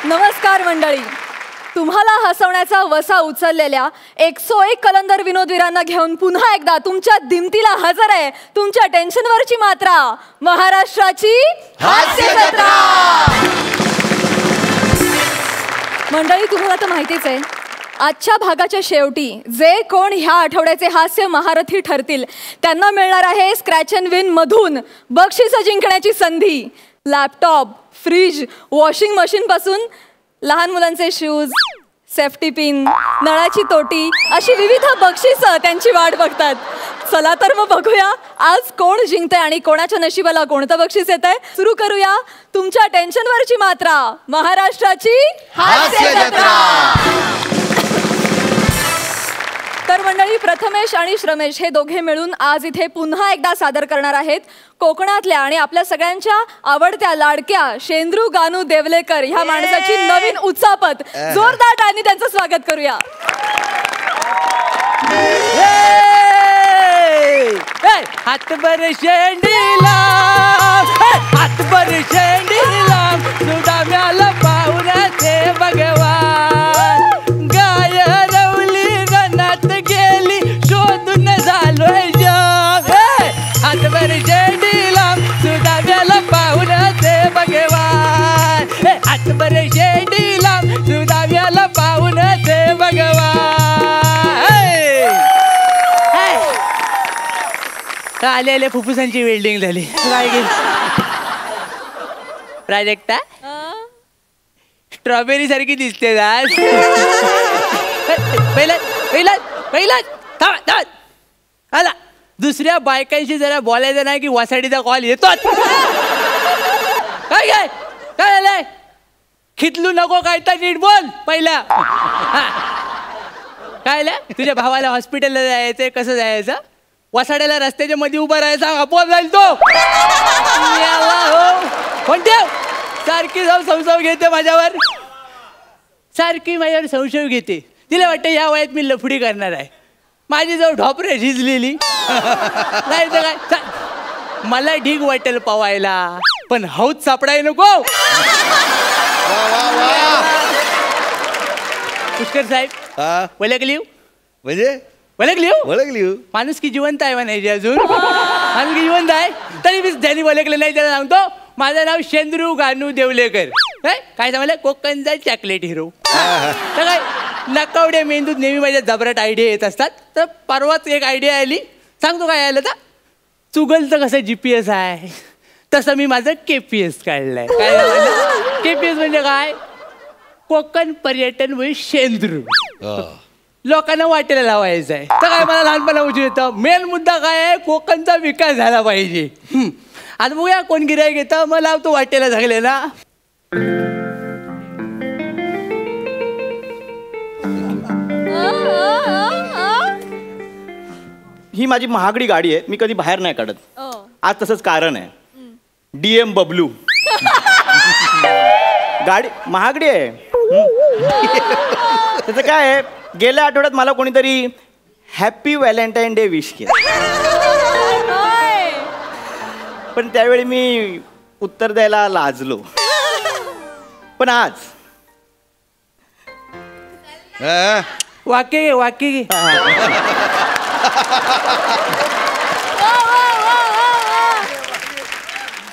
नमस्कार मंडळी, तुम्हाला हसवण्याचा वसा उचललेल्या 101 कलंदर विनोदवीरांना घेऊन पुन्हा एकदा तुमच्या दिमतीला हजर आहे तुमच्या टेन्शनवरची मात्रा, महाराष्ट्राची हास्य जत्रा. मंडळी, तुम्हाला तर माहितीच आहे, आजच्या भागाच्या शेवटी जे कोण ह्या आठवड्याचे हास्य महारथी ठरतील त्यांना मिळणार आहे स्क्रॅच अँड विन मधून बक्षीस जिंकण्याची संधी. लॅपटॉप, फ्रीज, वॉशिंग मशीन पासून लहान मुलांचे शूज, सेफ्टी पिन, नळाची तोटी अशी विविध बक्षिसं त्यांची वाट बघतात. चला तर मग बघूया आज कोण जिंकतंय आणि कोणाच्या नशिबाला कोणतं बक्षीस येतंय. सुरू करूया तुमच्या टेन्शनवरची मात्रा, महाराष्ट्राची हास्य जत्रा. तर मंडळी, प्रथमेश आणि श्रमेश हे दोघे मिळून आज इथे पुन्हा एकदा सादर करणार आहेत कोकणातल्या आणि आपल्या सगळ्यांच्या आवडत्या लाडक्या शेंद्रू गानू देवलेकर ह्या माणसाची नवीन उचापत. जोरदार टाळ्यांनी त्यांचं स्वागत करूया. हातभर शेंडीला, हातभर शेंडीला, सुदाम्याला पाहुण्याचे भगवान. गाय रवली रनात गेली, शोधून झालोय जग. हातभर शेंडीला, सुदाम्याला पाहुण्याचे भगवान. हातभर शेंडीला, सुदाम्याला पाहुण्याचे भगवान. आले फुफ्फुसांची वेल्डिंग झाली. काय गेली प्राजक्ता, स्ट्रॉबेरी सारखी दिसते आज. आला दुसऱ्या बायकांशी जरा बोलायचं नाही की वासाडीचा कॉल येतो. काय काय काय झालंय? खितलू नको, काय तर नीट बोल पहिला. काय तुझ्या भावाला हॉस्पिटलला जायचंय, कसं जायचं? वासाड्याला रस्त्याच्या मध्ये उभा राहायचा, आपोआप जाईल तो. पण ठेव, सारखी जाऊन संशय घेते माझ्यावर, सारखी माझ्यावर संशय घेते. तिला वाटतं या वयात मी लफडी करणार आहे. माझी जाऊ ढोपरे झिजलेली नाही तर काय. मला ढीग वाटेल पवायला, पण हौद सापडाय नको. पुष्कर साहेब ओळखली म्हणजे ओळखली माणूस की जिवंत आहे म्हणायची, अजून माणूस की जिवंत आहे तरी मी त्यांनी ओळखलं नाही. त्याला सांगतो माझं नाव शेंद्रू गानू देवलेकर. काय सांगलं? कोकणचा चॉकलेट हिरो. तर काय नकावड्या मेंदूत नेहमी माझ्या जबराट आयडिया येत असतात. तर परवाच एक आयडिया आली, सांगतो काय आलं तर. चुगलचं कसं GPS आहे तसं मी माझं KPS काढलंय. काय KPS म्हणजे काय? कोकण पर्यटन म्हणजे शेंद्रू. लोकांना वाटेला लावायचं आहे. तर काय मला लहानपणा उचलून येतं. मेन मुद्दा काय आहे? कोकणचा विकास झाला पाहिजे. आता बघूया कोण गिऱ्हाईक येतं, मग लावतो वाटेला झाले ना. ही माझी महागडी गाडी आहे, मी कधी बाहेर नाही काढत. आज तसंच कारण आहे. DM बबलू गाडी महागडी आहे. त्याचं काय आहे, गेल्या आठवड्यात मला कोणीतरी हॅपी व्हॅलेंटाईन डे विश केलं, पण त्यावेळी मी उत्तर द्यायला लाजलो. पण आज वाक्य वाक्य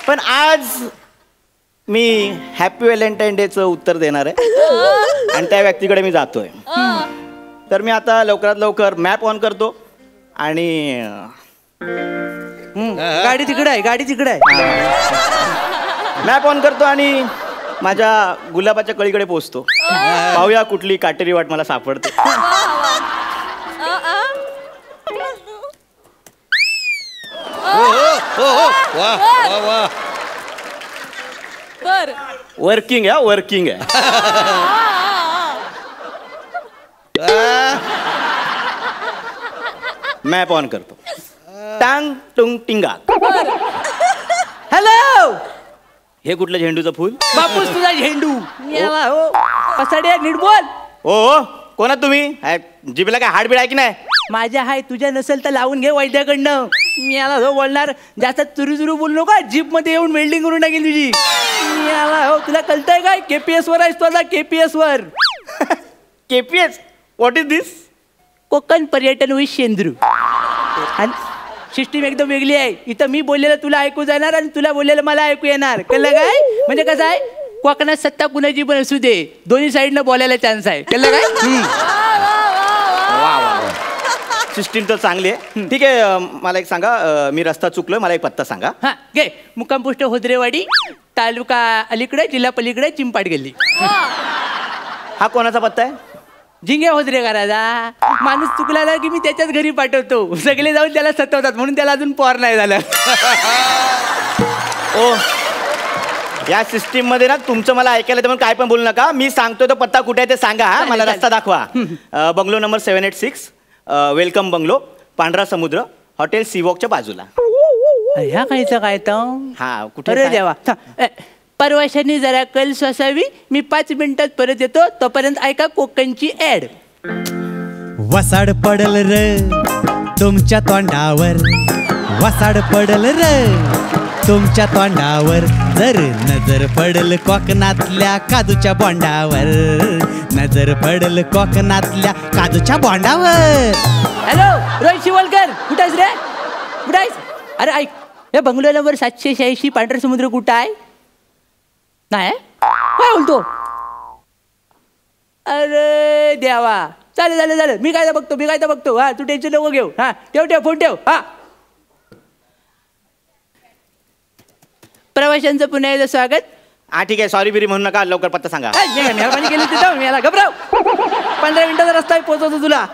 पण आज मी हॅपी व्हॅलेंटाईन डेचं उत्तर देणार आहे आणि त्या व्यक्तीकडे मी जातोय. तर मी आता लवकरात लवकर मॅप ऑन करतो आणि गाडी तिकडे आहे, गाडी तिकडे आहे. मॅप ऑन करतो आणि माझ्या गुलाबाच्या कळीकडे पोहोचतो. पाहूया कुठली काटेरी वाट मला सापडते. वर्किंग आहे, वर्किंग आहे. मॅप ऑन करतो. टांग टुंग टिंगा. हॅलो, हे कुठलं झेंडूचं फुल? बापूस तुझा झेंडू. हो पसाड्या नीट बोल. ओ कोण तुम्ही? जिबीला काय हाडबीड आहे की नाही? माझ्या हाय, तुझ्या नसेल तर लावून घे वैद्याकडनं. मी याला हो बोलणार जास्त चुरू बोलू नका जीप मध्ये येऊन वेल्डिंग करून टाकेल तुझी. मी याला हो तुला कळतंय काय KPS वर आहेस तू आता KPS वर. KPS व्हॉट इज दिस? कोकण पर्यटन विथ शेंद्रू. आणि सिस्टीम एकदम वेगळी आहे. इथं मी बोललेलं तुला ऐकू जाणार आणि तुला बोललेलं मला ऐकू येणार. कळलं काय? म्हणजे कसं आहे कोकणात सत्ता कुणाची पण असू दे दोन्ही साईडनं बोलायला चान्स आहे. कळलं काय? सिस्टीम तर चांगली आहे. ठीक आहे मला एक सांगा मी रस्ता चुकलोय मला एक पत्ता सांगा. हा घे मुक्काम पोस्ट होद्रेवाडी तालुका अलीकडे जिल्हा पलीकडे चिंपाड गल्ली. हा कोणाचा पत्ता आहे? झिंगे होद्रे करायचा. माणूस चुकला की मी त्याच्याच घरी पाठवतो. सगळे जाऊन त्याला सतवतात म्हणून त्याला अजून पोर नाही झालं. ओ या सिस्टीम मध्ये ना तुमचं मला ऐकायला तर काय पण बोलू नका. मी सांगतोय तो पत्ता कुठे आहे ते सांगा. हा मला रस्ता दाखवा. बंगलो नंबर 786 वेलकम बंगलो पांढरा समुद्र हॉटेल सीवॉकच्या बाजूला. ह्या कायचं काय तर हा कुठे अरे देवा परवाशांनी जरा कल सोसावी. मी 5 मिनिटात परत येतो तोपर्यंत ऐका कोकणची ऍड. वसाड पडल र तुमच्या तोंडावर वसाड पडल र तुमच्या तोंडावर जर नजर पडल कोकणातल्या काजूच्या बोंडावर नजर पडल कोकणातल्या काजूच्या बोंडावर. हॅलो रोहित शिवलकर कुठं आहेस रे? कुठं आहेस? अरे ऐक हे बंगलो नंबर 786 पांढरा समुद्र कुठं आहे? नाही काय बोलतो? अरे देवा चालेल मी काय तर बघतो. हा तू टेन्शन नको घेऊ. हा ठेव फोन ठेव. हा प्रवाशांचं पुन्हा एकदा स्वागत. हा ठीक आहे सॉरी बिरी म्हणू नका लवकर पत्ता सांगा. मेहरबानी केली तिथं मी याला घबराव. 15 मिनिटाचा रस्ता आहे पोहोचवतो तुला.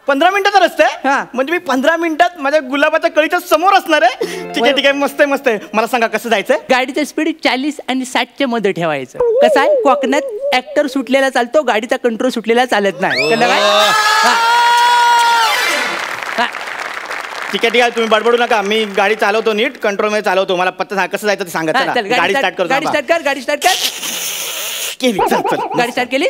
15 मिनिटाचा रस्ता आहे? हा. म्हणजे मी 15 मिनिटात माझ्या गुलाबाच्या कळीच्या समोर असणार आहे. ठीक आहे मस्त आहे. मला सांगा कसं जायचंय? गाडीचं स्पीड 40 आणि 60च्या मध्ये ठेवायचं. कसं आहे कोकणात ऍक्टर सुटलेला चालतो गाडीचा कंट्रोल सुटलेला चालत नाही. कळलं काय? ठीक आहे तुम्ही बडबडू नका. मी गाडी चालवतो नीट कंट्रोल मध्ये चालवतो. मला पत्ता सांगा कसं जायचं ते सांगा. चला, गाडी स्टार्ट करतो. गाडी स्टार्ट कर केली चल. गाडी स्टार्ट केली.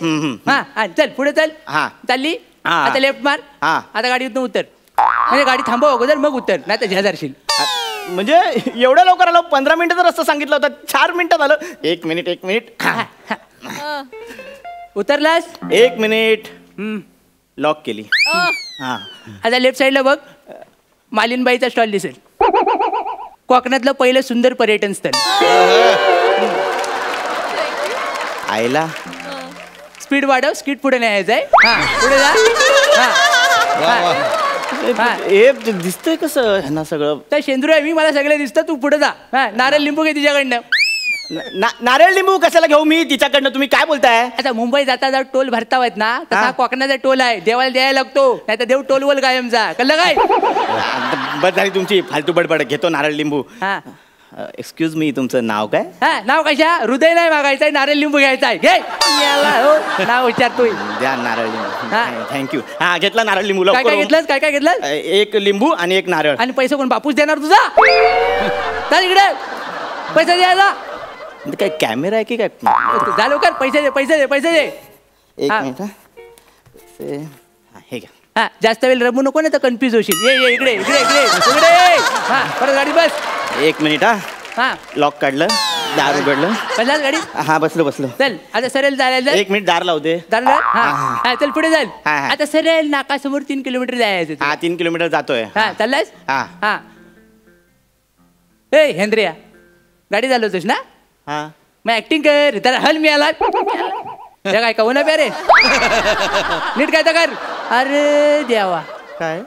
हा चल पुढे चल. हा चालली. हा. आता लेफ्ट मार. हा. आता गाडीतून उतर. म्हणजे गाडी थांबव अगोदर मग उतर नाही तर झेजारशील. म्हणजे एवढ्या लवकर आलो? 15 मिनिटाचा रस्ता सांगितला होता 4 मिनिटात आलो. एक मिनिट उतरलास? 1 मिनिट लॉक केली. हा आता लेफ्ट साईडला बघ मालिनबाईचा स्टॉल दिसेल. कोकणातलं पहिलं सुंदर पर्यटन स्थळ. आईला स्पीड वाढव स्किट पुढे नाही यायचंय. हा पुढे जा. हे दिसतंय कसं ह्यांना सगळं? तर शेंद्रू आहे मी मला सगळे दिसतं तू पुढे जा. हा नारळ लिंबू घे तिच्याकडनं. नारळ लिंबू कशाला घेऊ मी तिच्याकडनं? तुम्ही काय बोलताय? आता मुंबई जाता टोल भरता येत ना तसा कोकणाचा टोल आहे. देवाला द्यायला लागतो नाही तर देव टोलवल कायम जा. कळलं काय? बस झाली तुमची फालतू बडबड. घेतो नारळ लिंबू. हा एक्सक्यूज मी तुमचं नाव काय? हा नाव कशा हृदय नाही मागायचंय नारळ लिंबू घ्यायचाय. घे नाव विचारतोय. द्या नारळ लिंबू. थँक्यू. हा घेतला नारळ लिंबू. काय काय घेतलं? काय काय घेतलं? एक लिंबू आणि एक नारळ. आणि पैसे कोण बापूस देणार तुझा? चल इकडे पैसे द्यायला. काय कॅमेरा आहे की काय? जा लवकर पैसे दे. एक हा. मिनिट. हे घ्या. हा जास्त वेळ रमू नको ना तर कन्फ्युज होशील. ये इकडे हा परत गाडी बस. 1 मिनिट. हा लॉक काढलं दार उघडलं. बसलास गाडी? हा बसलो. चल आता सरळ जायला. 1 मिनिट दार लावू दे. हा चल पुढे जाईल. हा. आता सरळ नाकासमोर 3 किलोमीटर जायचं. हा 3 किलोमीटर जातोय. हा चाललास? हा. ए हेंद्रिया गाडी चालवतोस ना? हा मग ऍक्टिंग कर. त्याला हल मिळाला काय कहू ना प्यारे नीट काय तर कर. अरे देवा काय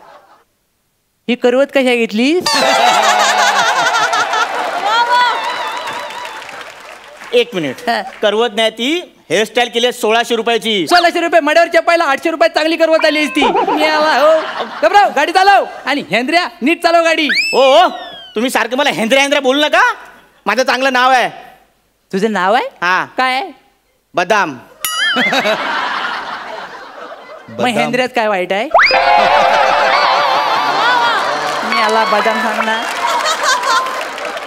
ही करवत कशा घेतली? 1 मिनिट. करवत नाही ती हेअरस्टाईल केली 1600 रुपयाची. 1600 रुपये मड्यावर चपायला 800 रुपयात चांगली करवत आली ती. घबराव गाडी चालव. आणि हेंद्र्या नीट चालव गाडी. ओ तुम्ही सारखं मला हेंद्र्या बोलू नका. माझं चांगलं नाव आहे. तुझं नाव आहे? हा काय आहे? बदाम. मग हेंद्र्यात काय वाईट आहे? मी आला बदाम सांगणार.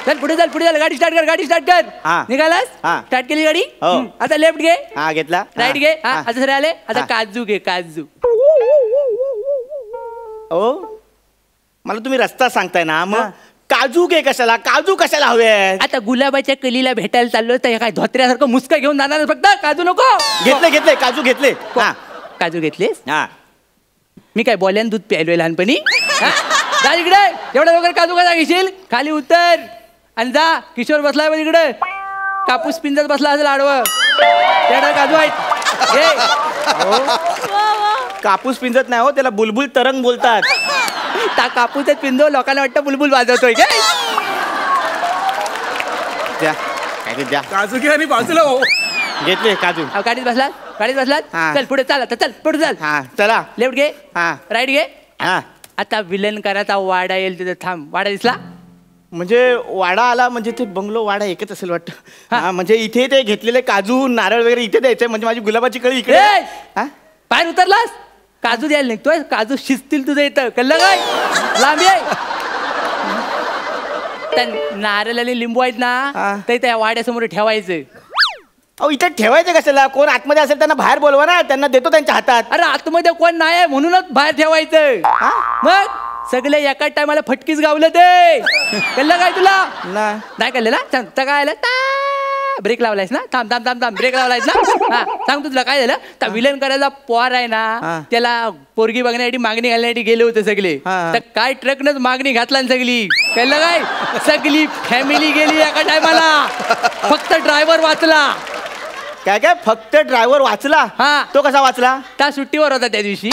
चल पुढे चल गाडी स्टार्ट कर. हा. निघालास? हा. स्टार्ट केली गाडी. हो. आता लेफ्ट घे. हा घेतला. राईट घे. हा. आता सर आले. आता हा. काजू घे काजू. ओ मला तुम्ही रस्ता सांगताय ना, मग काजू कशाला हवे आहेत? आता गुलाबाच्या कलीला भेटायला चाललो तर काय धोत्र्यासारखं मुसका घेऊन जाणार फक्त? काजू नको. घेतले काजू घेतले. हा काजू घेतलेस? हा. मी काय बोल्यान दूध प्यायलोय लहानपणी? जा इकडे, एवढ्या लवकर काजू कसा घेशील? खाली उतर आणि जा. किशोर बसलाय पण इकडे, कापूस पिंजत बसला असेल आडवं. त्याला काजू आहेत. कापूस पिंजत नाही हो, त्याला बुलबुल तरंग बोलतात. ता कापूसच पिंजो, लोकांना वाटतं बुलबुल वाजवतोय काय? द्या काजू घे आणि बाजूला हो. घेतले काजू. गाडीत बसलात? हा. चल पुढे, चाल आता, चल पुढे चाल. हा चला. लेफ्ट घे, हा राईट घे. हा. आता विलन करायचा वाडा येईल तिथे थांब. वाडा दिसला? म्हणजे वाडा आला म्हणजे ते बंगलो वाडा एकच असेल वाटतं. हा. हा म्हणजे इथे ते घेतलेले काजू नारळ वगैरे इथे द्यायचंय, म्हणजे माझी गुलाबाची कळी इकडे. ए! हा? बाहेर उतरलास? काजू द्यायला निघतोय? काजू शिजतील तुझं इथं, कळलं काय? लांबी आहे. त्या नारळ आणि लिंबू आहेत हा. ना, ते त्या वाड्यासमोर ठेवायचं. अहो इथे ठेवायचं कशाला? कोण आतमध्ये असेल त्यांना बाहेर बोलवा ना, त्यांना देतो त्यांच्या हातात. अरे आतमध्ये कोण नाही आहे म्हणूनच बाहेर ठेवायचं. हा? मग सगळे एका टायमाला फटकीच गावलं ते. कळलं काय तुला? नाही कळलं ना? सांग काय आलं? ब्रेक लावलायस ना? थांब थांब थांब थांब, ब्रेक लावलायस ना? हा सांग तुला काय झालं? त्या विलन करायचा पोर आहे ना, त्याला पोरगी बघण्यासाठी मागणी घालण्यासाठी गेले होते सगळे. तर काय ट्रकनच मागणी घातला ना सगळी. कळलं काय? सगळी फॅमिली गेली एका टायमाला, फक्त ड्रायव्हर वाचला. काय काय फक्त ड्रायव्हर वाचला? हा. तो कसा वाचला? त्या सुट्टीवर होता त्या दिवशी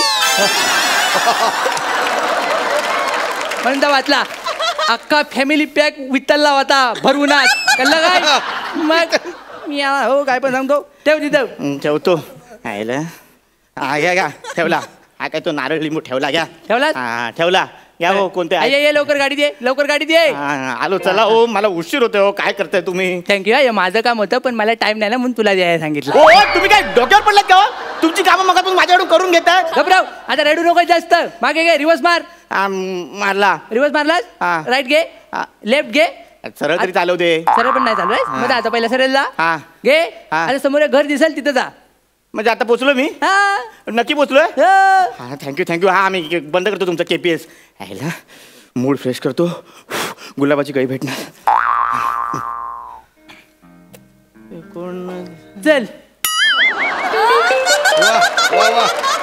म्हणून त्या वाचला. अख्खा फॅमिली पॅक विठ्ठलला होता भरवूनच. कळलं काय? मग मी हो काय पण सांगतो, ठेव तिथं. ठेवतो. हा घ्या ठेवला. हा काय तो नारळ लिंबू ठेवला. घ्या. ठेवला? हा ठेवला. घ्या हो. कोणते ये लवकर गाडी दे, लवकर गाडी दे. आलो. चला हो, मला उशीर होतोय हो. काय करताय तुम्ही? थँक्यू. हे माझं काम होतं पण मला टाइम नाही ना म्हणून तुला द्यायला सांगितलं. हो तुम्ही काय डोक्यावर पडलात का? तुमची कामं मग तुम्ही माझ्याकडून करून घेताय. घबराव, आता रडू नको जास्त. मागे घे, रिवर्स मार. मारला. रिवर्स मारलास? हा. राईट घे, लेफ्ट घे. सरळ तरी चालव दे. सरळ पण नाही चालू आहे. मग आता पहिला सरळ जा. हा. घे. हा. आता समोर एक घर दिसेल तिथं जा. म्हणजे आता पोचलो मी? हा. नक्की पोचलोय? हो. हा थँक्यू. हा मी बंद करतो तुमचा KPS. ह्याला मूड फ्रेश करतो. गुलाबाची कळी भेटणार. कोण? चल.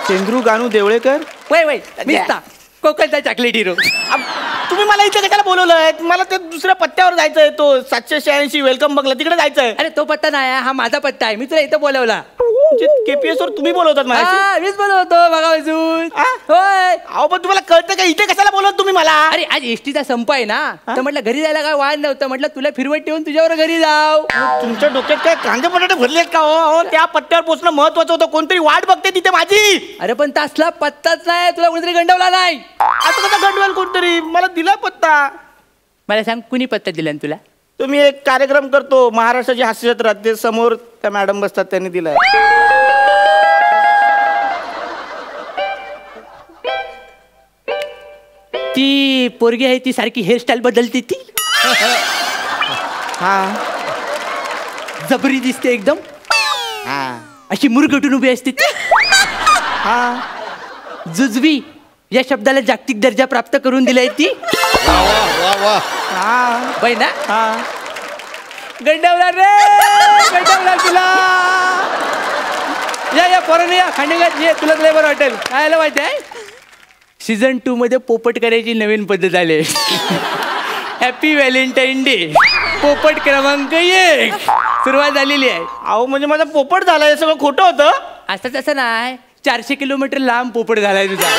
चंद्रू गानू देवळेकर. वय मिस्ता कोकणचा चॉकलेट हिरो. तुम्ही मला इथे कशाला बोलवलंय? मला ते दुसऱ्या पत्त्यावर जायचंय. तो 786 वेलकम बंगला तिकडे जायचंय. अरे तो पत्ता नाही, हा माझा पत्ता आहे. मी तुला इथं बोलवला. KPS वर तुम्ही बोलवतात मला? हा, मीच बोलवतो बघा अजून. होय. अहो पण तुम्हाला कळतं का इथे कशाला बोलवत तुम्ही मला? अरे आज एसटीचा संप आहे ना, तर म्हटलं घरी जायला काय वाद नव्हतं. म्हटलं तुला फिरवत ठेवून तुझ्यावर घरी जाव. तुमच्या डोक्यात काय कांदे बटाटे भरलेत का? हो त्या पत्त्यावर पोहोचणं महत्वाचं होतं. कोणतरी वाट बघते तिथे माझी. अरे पण तासला पत्ताच नाही, तुला कोणतरी गंडवला नाही. आता कसा गंडवाल कोणतरी? मला दिला पत्ता. मला सांग कुणी पत्ता दिला तुला? तुम्ही एक कार्यक्रम करतो महाराष्ट्राची हास्य जत्रा, ते समोर त्या मॅडम बसतात त्यांनी दिलाय. ती पोरगी आहे ती सारखी हेअरस्टाईल बदलते ती. हा जबरी दिसते एकदम. हा अशी मुरगटून उभी असते ती. हा जुजबी या शब्दाला जागतिक दर्जा प्राप्त करून दिलाय ती. हा बाई ना? हा गंडवला रे, गंडवला तुला. या पोराने या खांडेगात ये, तुला लय बरं वाटेल. काय आलं माहिती आहे? सीझन 2 मध्ये पोपट करायची नवीन पद्धत आली. हॅपी व्हॅलेंटाईन डे पोपट क्रमांक 1 सुरुवात झालेली आहे. अहो म्हणजे माझा पोपट झालाय, सगळं खोटं होतं. असं तसं नाही, 400 किलोमीटर लांब पोपट झालाय तुझा.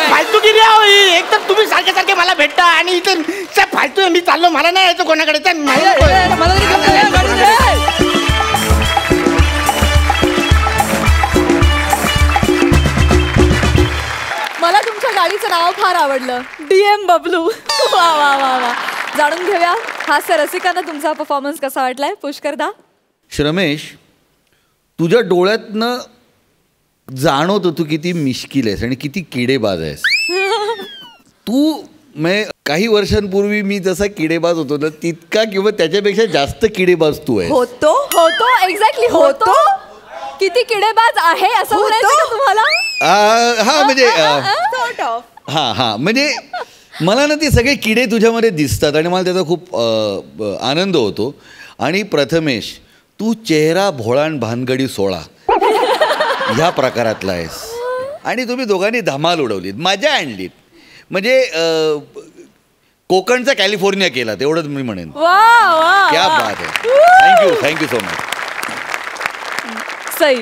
फालतू गिरी आहो ही. एक तर तुम्ही सारखे सारखे मला भेटता आणि इथे फालतू मी चाललो. मला नाही यायचं कोणाकडे. मला तुमच्या गाडीचं नाव फार आवडलं, DM बबलू. वा वा वा वा. जाणून घेऊया हास्य रसिकांना तुमचा परफॉर्मन्स कसा वाटलाय. पुष्कर दा. श्रमेश, तुझ्या डोळ्यातनं जाणवतो तू किती मिश्किल आहेस आणि किती किडेबाज आहेस. तू काही वर्षांपूर्वी मी जसा किडेबाज होतो ना, तितका किंवा त्याच्यापेक्षा जास्त किडेबाज तू आहे. होतो एक्झॅक्टली होतो. किती किडेबाज आहे असं म्हणायचं का तुम्हाला? हा म्हणजे सॉर्ट ऑफ. हा म्हणजे मला ना ते सगळे किडे तुझ्यामध्ये दिसतात आणि मला त्याचा खूप आनंद होतो. आणि प्रथमेश, तू चेहरा भोळाण भानगडी सोळा ह्या प्रकारातला आहेस. आणि तुम्ही दोघांनी धमाल उडवलीत, मजा आणलीत. म्हणजे कोकणचा कॅलिफोर्निया केला तेवढंच मी म्हणेन. क्या बात आहे. Thank you so much. Sai,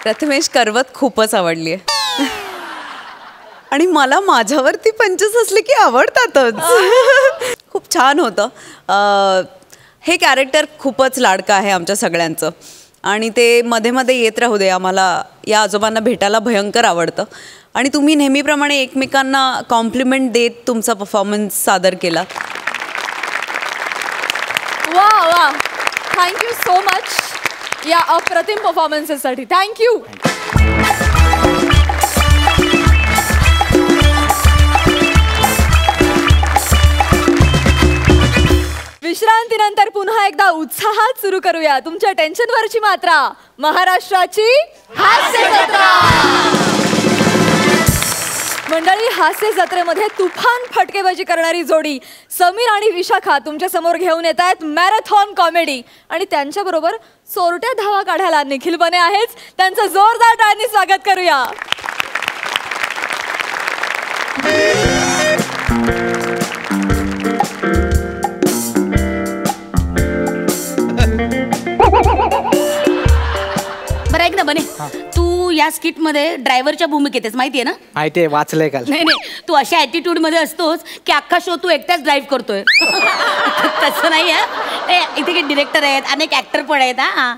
Prathamesh, करवत खूपच आवडली आहे आणि मला माझ्यावरती पंचस असले की आवडतातच. खूप छान होतं. हे कॅरेक्टर खूपच लाडकं आहे आमच्या सगळ्यांचं आणि ते मध्ये मध्ये येत राहू दे. आम्हाला या आजोबांना भेटायला भयंकर आवडतं आणि तुम्ही नेहमीप्रमाणे एकमेकांना कॉम्प्लिमेंट देत तुमचा परफॉर्मन्स सादर केला. वा वा, थँक्यू सो मच या अप्रतिम परफॉर्मन्सेससाठी. थँक्यू. विश्रांतीनंतर पुन्हा एकदा उत्साहात सुरू करूया तुमच्या टेन्शनवरची मात्रा, महाराष्ट्राची हास्य जत्रा. मंडळी, हास्य जत्रेमध्ये तुफान फटकेबाजी करणारी जोडी समीर आणि विशाखा तुमच्या समोर घेऊन येत आहेत मॅरेथॉन कॉमेडी. आणि त्यांच्याबरोबर चोरट्या धावा काढायला निखिल बने आहेच. त्यांचं जोरदार टाळ्यांनी स्वागत करूया. बरं, ऐक ना बने, तू या स्किट मध्ये ड्रायव्हरच्या भूमिकेत आहेस, माहितीये ना? माहितीये, वाचलंय काल. नाही नाही, तू अशा ऍटिट्यूड मध्ये असतोस की अख्खा शो तू एकटाच ड्राईव्ह करतोय. तसं नाही आहे. इथे काही डिरेक्टर आहेत, अनेक ऍक्टर पण आहेत. हा,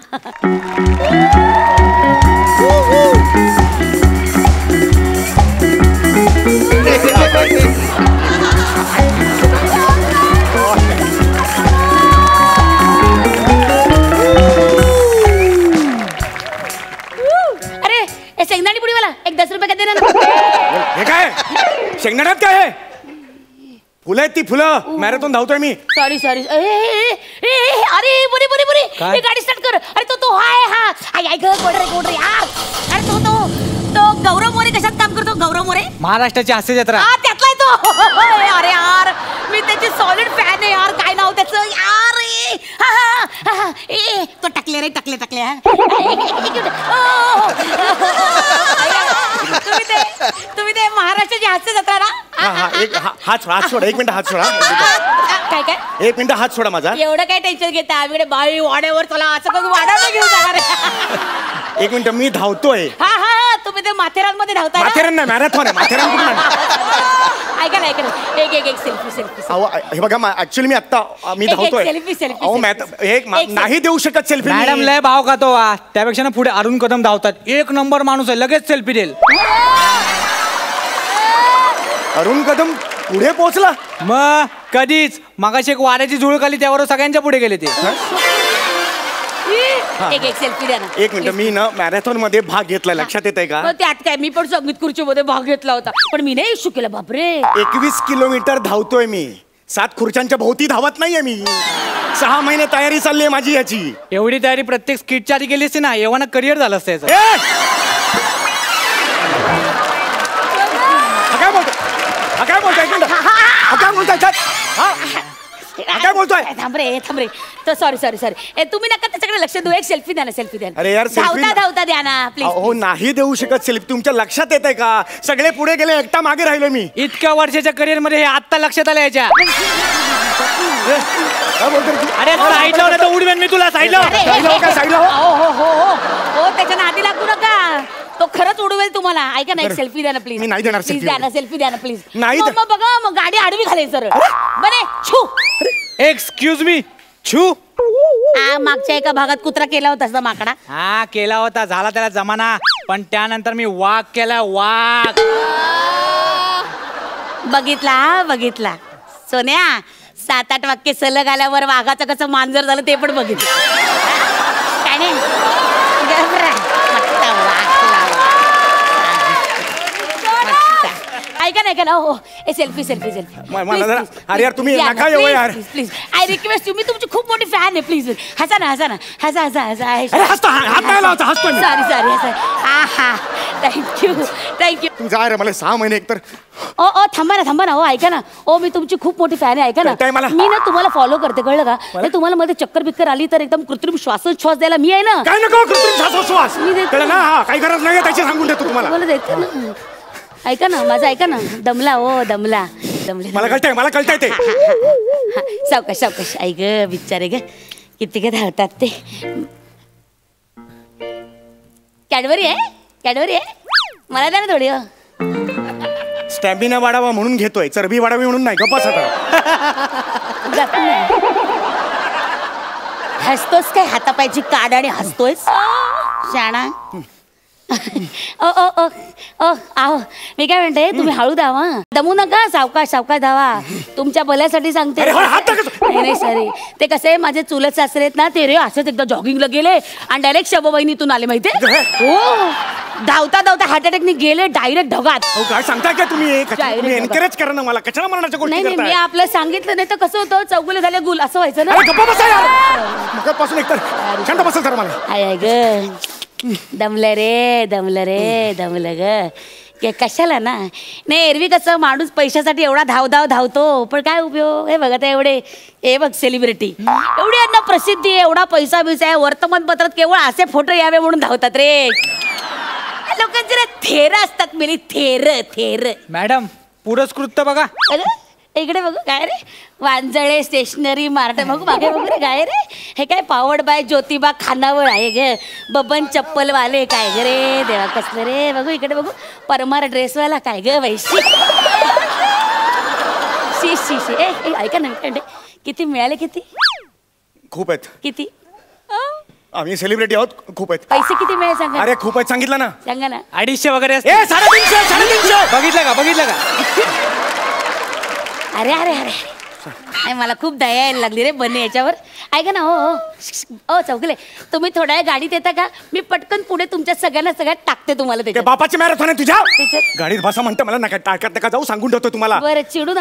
शेंगदाणी पुडीवाला एक 10 रुपये का देणार ना. हे काय शेंगदाण्यात काय आहे? फुलं आहेत ती फुलं. मॅरेथॉन धावतोय मी. Sorry sorry. अरे बुरी बुरी बुरी, ही गाडी स्टार्ट कर. अरे तो हाय. हा आई ग, कोडरे यार. अरे तो गौरव मोरे कशात काम करतो? गौरव मोरे महाराष्ट्राची हास्य जत्रा. हा, त्यातलाय तो. अरे यार, मी त्याची सॉलिड फॅन आहे यार. काय नाव त्याचं यार? तो टकले रे, टकले. तुम्ही ते महाराष्ट्राची हास्य जत्रा ना? हात सोडा. 1 मिनिट हात सोडा. काय 1 मिनिट हात सोडा माझा. एवढं काय टेन्शन घेता? आम्ही बाई वाड्यावर चला असं करून वाड्यावर घेऊन जाणार. 1 मिनिट, मी धावतोय. हा, तुम्ही ते माथेरानमध्ये धावता. माथेरान नाही, मॅरेथॉन आहे. माथेरान कुठून? ऐका ना, एक सेल्फी. हे बघा, ऍक्च्युअली मी आता धावतोय. सेल्फी नाही देऊ शकत सेल्फी. मॅडम लय भाव खातो. त्यापेक्षा ना पुढे अरुण कदम धावतात. 1 नंबर माणूस आहे, लगेच सेल्फी देईल. अरुण कदम पुढे पोहोचला? मग कधीच. मगाशी एक वाऱ्याची झुळूक आली, त्यावर सगळ्यांच्या पुढे गेले ते. एक सेल्फी द्या ना. 1 मिनिट, मी ना मॅरेथॉन मध्ये भाग घेतला, लक्षात येत आहे का? त्यात काय, मी पण संगीत खुर्चीमध्ये भाग घेतला होता, पण मी नाही इश्यू केला. बापरे, 21 किलोमीटर धावतोय मी. 7 खुर्च्यांच्या भोवती धावत नाहीये मी. 6 महिने तयारी चालली आहे माझी याची. एवढी तयारी प्रत्येक स्किटच्या आधी केली असते ना, एवढा करिअर झालं असतं याचं. काय बोलतोय? थांब रे. तर सॉरी. तुम्ही नका त्याच्याकडे लक्ष देऊ. एक सेल्फी द्या ना, सेल्फी द्या. अरे यार, धावता द्या ना प्लीज. हो, नाही देऊ शकत सेल्फी. तुमच्या लक्षात येत आहे का? सगळे पुढे गेले, एकटा मागे राहिलो मी. इतक्या वर्षाच्या करिअर मध्ये हे आत्ता लक्षात आलं याच्या. अरे साईड लाव, तर उडवेन मी तुला. साईड लाव. हो, त्याच्या नादी लागू नका. तो खरंच उडवेल तुम्हाला. ऐका ना, एक सेल्फी द्या ना प्लीज. मी नाही देणार प्लीज द्या ना, सेल्फी द्या ना प्लीज. नाही. मग बघा, मग गाडी आडवी घालेल सर. बरे छू. Excuse me. छू. मागच्या एका भागात कुत्रा केला होता असा माकडा. हा, केला होता. झाला त्याला जमाना. पण त्यानंतर मी वाघ केला. वाघ बघितला सोन्या. 7-8 वाक्य सलग आल्यावर वाघाचं कसं मांजर झालं ते पण बघितलं. काय नाही, ऐका ना, ऐका ना हो सेल्फी सेल्फी सेल्फी मला जरा अरे यार तुम्ही नका येऊ यार प्लीज आय रिक्वेस्ट यू मी तुमची खूप मोठी फॅन आहे प्लीज हसा ना हसा ना हसा हसा हसा अरे हसतो हात नाही लावायचा हसतो मी सॉरी सॉरी हसा हा थँक्यू थँक्यू तू जा रे मला 6 महिने एकतर ओ थांबा ना हो ऐका ना ओ मी तुमची खूप मोठी फॅन आहे ऐका ना मी ना तुम्हाला फॉलो करते कळलं का ते तुम्हाला मध्ये चक्कर बिक्कर आली तर एकदम कृत्रिम श्वासोच्छ्वास द्यायला मी आहे ना काय नको कृत्रिम श्वासोच्छ्वास मी देते कळलं ना हा काही गरज नाही त्याची सांगून देतो तुम्हाला देते ना ऐका ना माझं ऐका ना दमला मला कळतंय ते सावकाश ऐक बिचारे ग किती ग धावतात ते कॅडबरी आहे मला द्या ना थोडी स्टॅमिना वाढावा म्हणून घेतोय चरबी वाढावी म्हणून नाही गप्पा हसतोस काय हातापायची काढ आणि हसतोयस शाणा आहो मी काय म्हणते तुम्ही हळू धावा दमू नका सावकाश धावा तुमच्या भल्यासाठी सांगते नाही सॉरी ते कसे माझे चुलत सासरे आहेत ना ते रे असंच एकदा जॉगिंगला गेले आणि डायरेक्ट शबबहिणीतून आले माहितीये हो धावता हार्ट अटॅकने गेले डायरेक्ट ढगात काय सांगताय का तुम्ही एनकरेज करा ना मला कशाला मरणाच्या गोष्टी नाही मी आपलं सांगितलं नाही तर कसं होतं चौगुले झाले गुल असं व्हायचं ना गप्पा बसा यार मगापासून एकतर शांत बसल तर मला आय ग दमलं ग कशाला ना नाही एरवी कसं माणूस पैशासाठी एवढा धावतो पण काय उपयोग हे बघा एवढे हे बघ सेलिब्रिटी एवढी यांना प्रसिद्धी आहे एवढा पैसा आहे वर्तमानपत्रात केवळ असे फोटो यावे म्हणून धावतात रे लोकांचे ना थेर असतात मेली थेर मॅडम पुरस्कृत बघा इकडे बघू काय रे वांजळे स्टेशनरी मार्ट बघू मागे बघू रे काय रे हे काय पावड बाय ज्योतिबा खानावळ आहे ग बबन चप्पल वाले काय ग रे देवा कसलं रे बघू इकडे बघू परमार ड्रेसवाला काय ग वैशी शी ए ऐका ना किती मिळाले किती खूप आहेत किती आम्ही सेलिब्रिटी आहोत खूप आहेत पैसे किती मिळाले सांगा अरे खूप आहेत सांगितलं ना सांगा ना 250 वगैरे 350 बघितलं का अरे नाही मला खूप दया यायला लागली रे बने याच्यावर ऐका ना हो चौगले तुम्ही थोड्या वेळ गाडीत येता का मी पटकन पुढे तुमच्या सगळ्यात टाकते तुम्हाला ते बापाची मॅरेथॉन आहे तुझ्या गाडीत बसा म्हणते मला नका टाकत नका जाऊ सांगून ठेवतो तुम्हाला बरं चिडू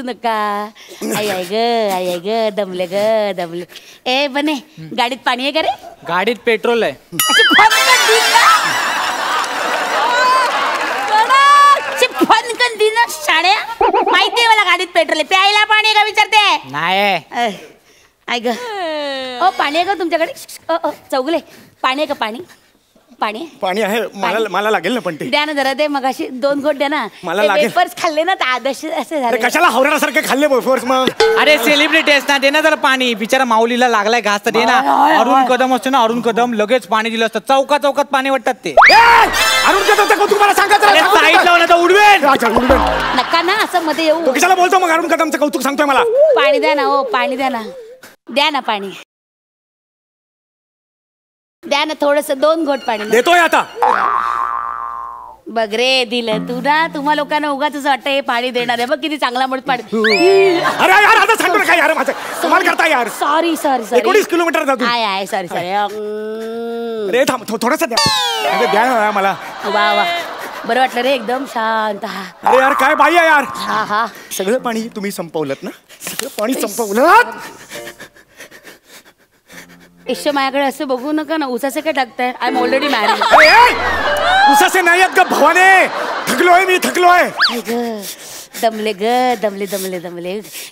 नका आई ग दमले ए बने गाडीत पाणी आहे का रे गाडीत पेट्रोल आहे माहितीये मला गाडीत पेट्रोल प्यायला पाणी का विचारते नाही ऐक पाणी आहे का तुमच्याकडे चौगले पाणी आहे का पाणी आहे मला लागेल ना पण ते द्या ना जरा दे मग अशी 2 घोट द्या ना मला लागेल वेफर्स खाल्ले ना आदर्श असे झाले कशाला हवरासारखे खाल्ले वेफर्स मग अरे सेलिब्रिटी आहेस ना दे ना जरा पाणी बिचारा माऊलीला लागलाय घास तर दे ना अरुण कदम असतो ना अरुण कदम लगेच पाणी दिलं असतं चौकात पाणी वाटतात ते अरुण कदम तुम्हाला सांगायचं उडवेल नका ना असं मध्ये येऊ कशाला बोलतो मग अरुण कदमचं कौतुक सांगतोय मला पाणी द्या ना हो पाणी द्या ना पाणी द्या ना थोडस 2 घोट पाणी देतोय आता बघ रे दिलं तू ना तुम्हा लोकांना उगाच असं वाटतं हे पाणी देणार आहे बघ किती चांगला मोठ पाणी अरे यार आता सांगतो ना काय यार माझं कमाल करता यार सॉरी 19 किलोमीटर जातो आहे सॉरी अरे थांब थोडंसं द्या मला वा बरं वाटलं रे एकदम शांत अरे यार काय बाई आहे यार हा सगळं पाणी तुम्ही संपवलत ना सगळं पाणी संपवलं ईश्वर माझ्याकडे असं बघू नका ना उसाचे काय टाकताय आय एम ऑलरेडी मॅरिड उसाचे नाही आहेत ग भवाने थकलोय दमले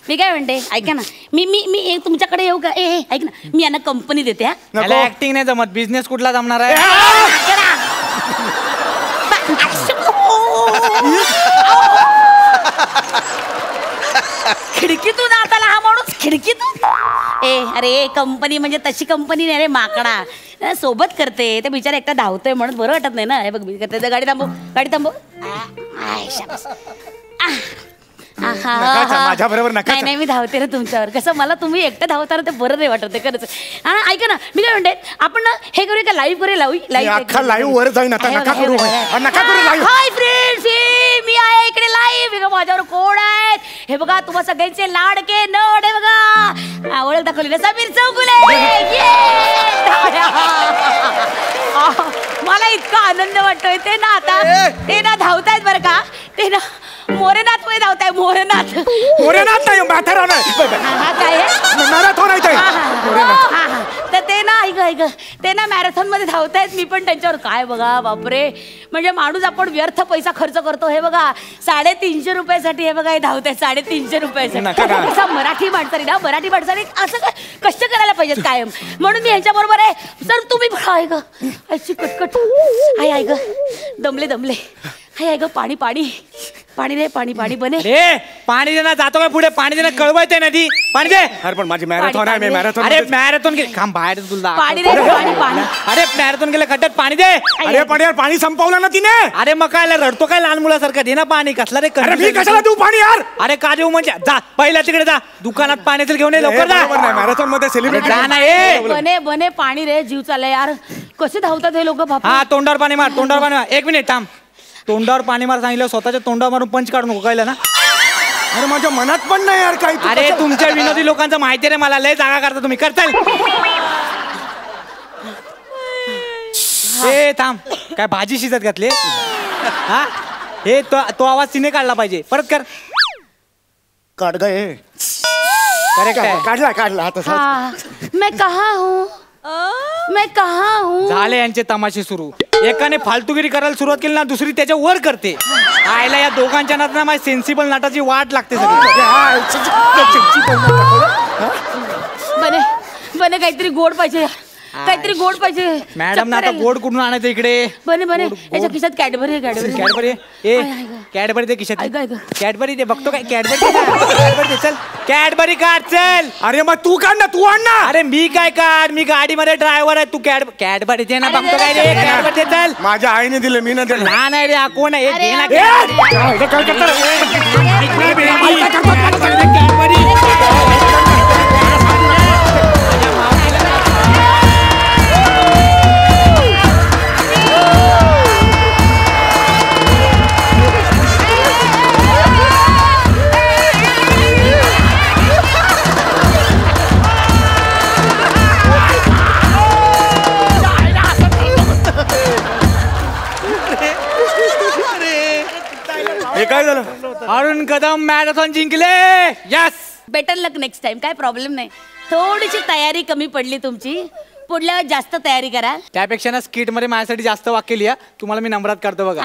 मी काय म्हणते ऐका ना मी तुमच्याकडे येऊ का ऐक ना मी यांना कंपनी देते ऍक्टिंग नाही जमत बिझनेस कुठला जमणार आहे खिडकीतून आता हा माणूस खिडकीतून अरे कंपनी म्हणजे तशी कंपनी नाही रे माकडा सोबत करते ते बिचारा एकटा धावतोय म्हणून बरं वाटत नाही ना हे बघ मी करते गाडी थांबव माझ्या बरोबर नाही मी धावते रे तुमच्यावर कसं मला तुम्ही एकटं धावताना ते बरं नाही वाटत खरंच ऐका ना मी काय म्हणते आपण ना हे करूया का लाईव्ह करूया लाईव्ह वर जाईन आता नका करू हाय फ्रेंड्स मी आहे इकडे लाईव्ह माझ्यावर कोण आहेत हे बघा तुम्हा सगळ्यांचे लाडके नड आहे बघा ओळख दाखवली ना समीर चौगुले मला इतका आनंद वाटतोय ते ना धावतायत बरं का ते ना मोरेनाथ मध्ये धावताय मोरेनाथ. मोरेनाथ नाही मॅथॅरॉन आहे. हा काय आहे? मॅरेथॉन आहे ते. तर ते ना ऐक ते ना मॅरेथॉन मध्ये धावतायत. मी पण त्यांच्यावर काय बघा बापरे, म्हणजे माणूस आपण व्यर्थ पैसा खर्च करतो. हे बघा 350 रुपयासाठी हे बघा हे धावताय 350 रुपयासाठी. असं मराठी माणसाने ना मराठी माणसाने असं कष्ट करायला पाहिजेत कायम. म्हणून मी ह्यांच्या बरोबर आहे. सर तुम्ही पण आहे ग अशी कटकट आहे ग दमले हाय ग पाणी दे पाणी बने. रे पाणी दे ना, जातो काय पुढे पाणी देणं कळवायचंय ना ती. पाणी दे. अरे पण माझी मॅरेथॉन आहे. मी मॅरेथॉन. अरे मॅरेथॉन गेले काम बाहेर तुला पाणी दे पाणी. अरे मॅरेथॉन गेलं खड्ड्यात पाणी दे. अरे पण यार पाणी संपवलं ना तिने. अरे मग काय रडतो काय लहान मुलासारखं, दे ना पाणी. कसला रे अरे मी कशाला देऊ पाणी यार. अरे का देऊ म्हणजे जा पहिला तिकडे जा दुकानात पाण्याचं घेऊन ये लवकर जा. मॅरेथॉन मध्ये सेलिब्रेट जा ना ये. बने पाणी रे जीव चाललाय यार. कसे धावतात हे लोक बाप. हा तोंडावर पाणी मार. एक मिनिट थांब. तोंडावर पाणी मार सांगितलं, स्वतःच्या तोंडावर मारून पंच काढून नको कळलं ना. अरे माझ्या मनात पण नाही यार काही. अरे तुमच्या विनोदी लोकांचं माहिती रे मला, लय जागा करता तुम्ही. कर चल. हे थांब काय भाजी शिजत घातली. हा हे तो आवाज तिने काढला पाहिजे. परत कर. काढ गए. करेक्ट आहे. काढला आता. मैं कहाँ हूँ. झाले यांचे तमाशे सुरू. एकाने फालतूगिरी करायला सुरुवात केली ना, दुसरी त्याच्या वर करते. आयला या दोघांच्या नातना माझी सेन्सिबल नाटाची वाट लागते सगळी. बने काहीतरी गोड पाहिजे. मॅडम ना आता गोड कुठून आणायचं इकडे. बने याच्या खिशात कॅडबरी कॅडबरी दे खिशात. कॅडबरी दे बघतो काय. कॅडबरी चल. कॅडबरी काढ चल. अरे मग तू काढ ना, तू आण ना. अरे मी काय काढ, मी गाडीमध्ये ड्रायव्हर आहे. तू कॅडबरी दे ना. बघतो काय रे. कॅडबरी दे चल. माझ्या आईने दिलं मी ना दिलं. लहान आहे रे हा. कोण आहे दे ना. हे काय झालं. अरुण कदम मॅरेथॉन जिंकले. यस. बेटर लक नेक्स्ट टाइम. काय प्रॉब्लेम नाही. थोडीशी तयारी कमी पडली तुमची. पुढल्या वेळेस जास्त तयारी करा. त्यापेक्षा ना स्किट मध्ये माझ्यासाठी जास्त वाक्य लिहा. तुम्हाला मी नंबरात करतो बघा.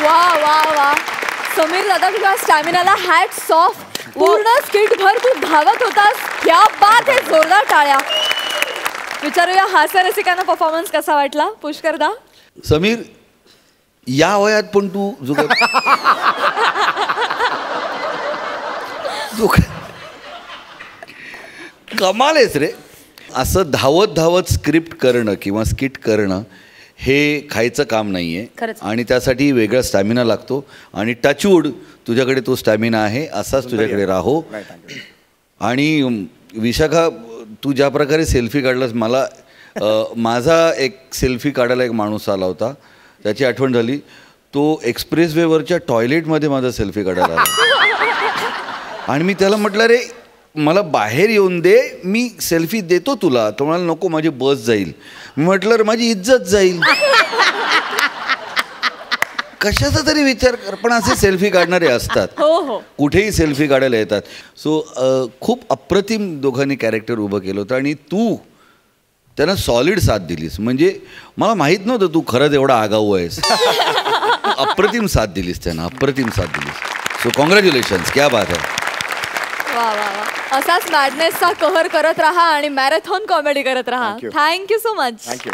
वा समीर दादा, तुझ्या स्टॅमिनाला हॅट्स ऑफ. पूर्ण स्किट भर तू धावत होतास. क्या बात आहे. जोरदार टाळ्या. विचारूया हास्य रसिकांना परफॉर्मन्स कसा वाटला. पुष्कर दा. समीर या वयात पण तू कमाल आहेस रे. असं धावत स्क्रिप्ट करणं किंवा स्किट करणं हे खायचं काम नाही आहे. आणि त्यासाठी वेगळा स्टॅमिना लागतो. आणि टचवूड तुझ्याकडे तो स्टॅमिना आहे, असाच तुझ्याकडे राहो. आणि विशाखा, तू ज्या प्रकारे सेल्फी काढलास, मला माझा एक सेल्फी काढायला एक माणूस आला होता, त्याची आठवण झाली. तो एक्सप्रेसवेवरच्या टॉयलेटमध्ये माझा सेल्फी काढायला आला. आणि मी त्याला म्हटलं, रे मला बाहेर येऊन दे, मी सेल्फी देतो तुला. तो म्हणाला नको, माझी बस जाईल. मी म्हटलं माझी इज्जत जाईल. कशाचा तरी विचार कर. पण असे सेल्फी काढणारे असतात. कुठेही सेल्फी काढायला येतात. सो खूप अप्रतिम दोघांनी कॅरेक्टर उभं केलं होतं. आणि तू त्यांना सॉलिड साथ दिलीस. म्हणजे मला माहीत नव्हतं तू खरंच एवढा आगाऊ आहेस. अप्रतिम साथ दिलीस त्यांना, अप्रतिम साथ दिलीस. So congratulations. क्या बात आहे. वा असाच मॅडनेसचा कहर करत राहा आणि मॅरेथॉन कॉमेडी करत राहा. Thank you so much. थँक्यू.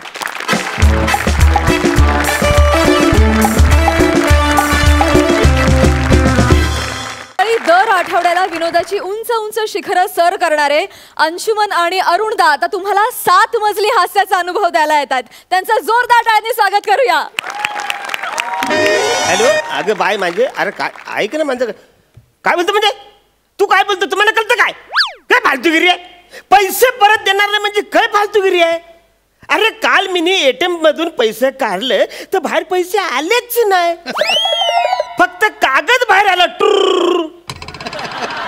दर आठवड्याला विनोदाची उंच उंच शिखरं सर करणारे अंशुमन आणि अरुणदा आता तुम्हाला 7 मजली हास्याचा अनुभव द्यायला येतात. त्यांचं जोरदार टाळ्यांनी स्वागत करूया. हॅलो. अगं बाय माझे. अरे काय ऐक ना माझं. काय बोलतो म्हणजे तू काय बोलतो. तुम्हाला कळतं काय. काय फालतूगिरी आहे. पैसे परत देणार नाही म्हणजे काय फालतूगिरी आहे. अरे काल मी ATM मधून पैसे काढले तर बाहेर पैसे आलेच नाही. फक्त कागद बाहेर आला.